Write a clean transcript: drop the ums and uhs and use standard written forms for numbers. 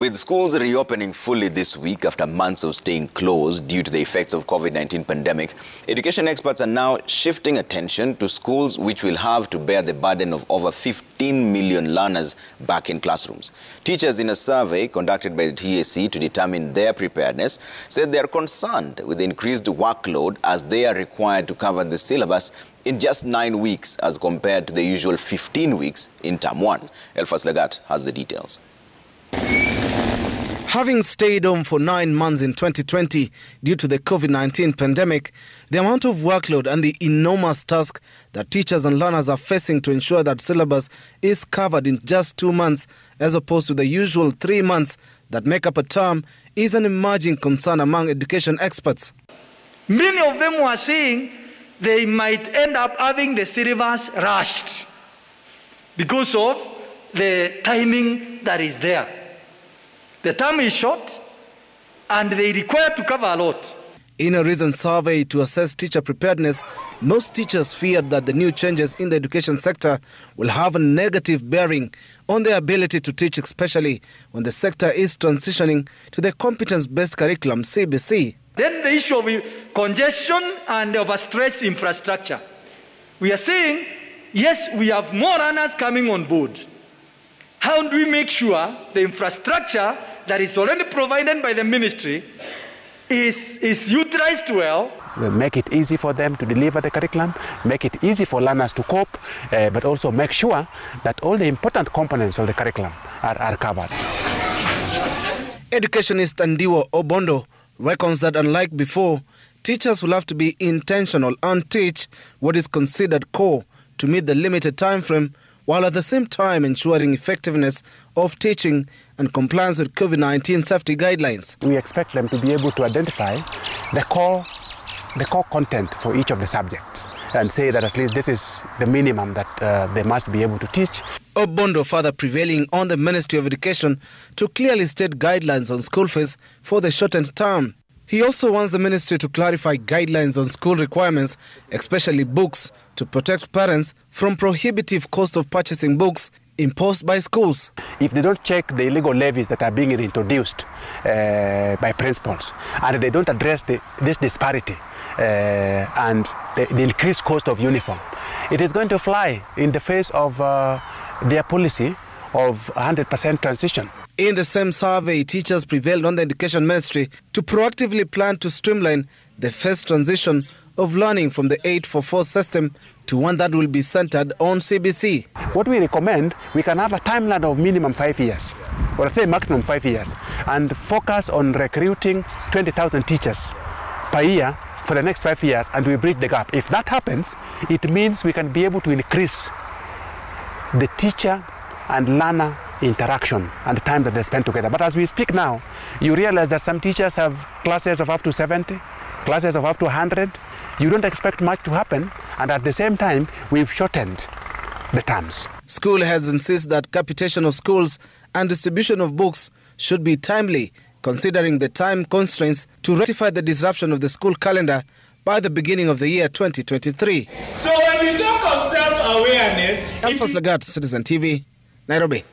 With schools reopening fully this week after months of staying closed due to the effects of COVID-19 pandemic, education experts are now shifting attention to schools which will have to bear the burden of over 15 million learners back in classrooms. Teachers in a survey conducted by the TSC to determine their preparedness said they are concerned with the increased workload as they are required to cover the syllabus in just 9 weeks as compared to the usual 15 weeks in Term 1. Elfas Lagat has the details. Having stayed home for 9 months in 2020 due to the COVID-19 pandemic, the amount of workload and the enormous task that teachers and learners are facing to ensure that syllabus is covered in just 2 months as opposed to the usual 3 months that make up a term is an emerging concern among education experts. Many of them were saying they might end up having the syllabus rushed because of the timing that is there. The term is short and they require to cover a lot. In a recent survey to assess teacher preparedness, most teachers feared that the new changes in the education sector will have a negative bearing on their ability to teach, especially when the sector is transitioning to the competence-based curriculum, CBC. Then the issue of congestion and overstretched infrastructure. We are saying, yes, we have more learners coming on board. How do we make sure the infrastructure that is already provided by the ministry is utilized well? We'll make it easy for them to deliver the curriculum, make it easy for learners to cope, but also make sure that all the important components of the curriculum are covered. Educationist Ndiwo Obondo reckons that unlike before, teachers will have to be intentional and teach what is considered core to meet the limited time frame, while at the same time ensuring effectiveness of teaching and compliance with COVID-19 safety guidelines. We expect them to be able to identify the core content for each of the subjects and say that at least this is the minimum that they must be able to teach. Obondo further prevailing on the Ministry of Education to clearly state guidelines on school fees for the shortened term. He also wants the ministry to clarify guidelines on school requirements, especially books, to protect parents from prohibitive cost of purchasing books imposed by schools. If they don't check the illegal levies that are being introduced by principals, and they don't address this disparity and the increased cost of uniform, it is going to fly in the face of their policy of 100% transition. In the same survey, teachers prevailed on the Education Ministry to proactively plan to streamline the phased transition of learning from the 844 system to one that will be centered on CBC. What we recommend, we can have a timeline of minimum 5 years, or let's say maximum 5 years, and focus on recruiting 20,000 teachers per year for the next 5 years, and we bridge the gap. If that happens, it means we can be able to increase the teacher and learner interaction and the time that they spend together. But as we speak now, you realize that some teachers have classes of up to 70, classes of up to 100. You don't expect much to happen, and at the same time, we've shortened the terms. School heads insist that capitation of schools and distribution of books should be timely, considering the time constraints to rectify the disruption of the school calendar by the beginning of the year 2023. So when we talk of self-awareness... Elfas Lagat, Citizen TV, Nairobi.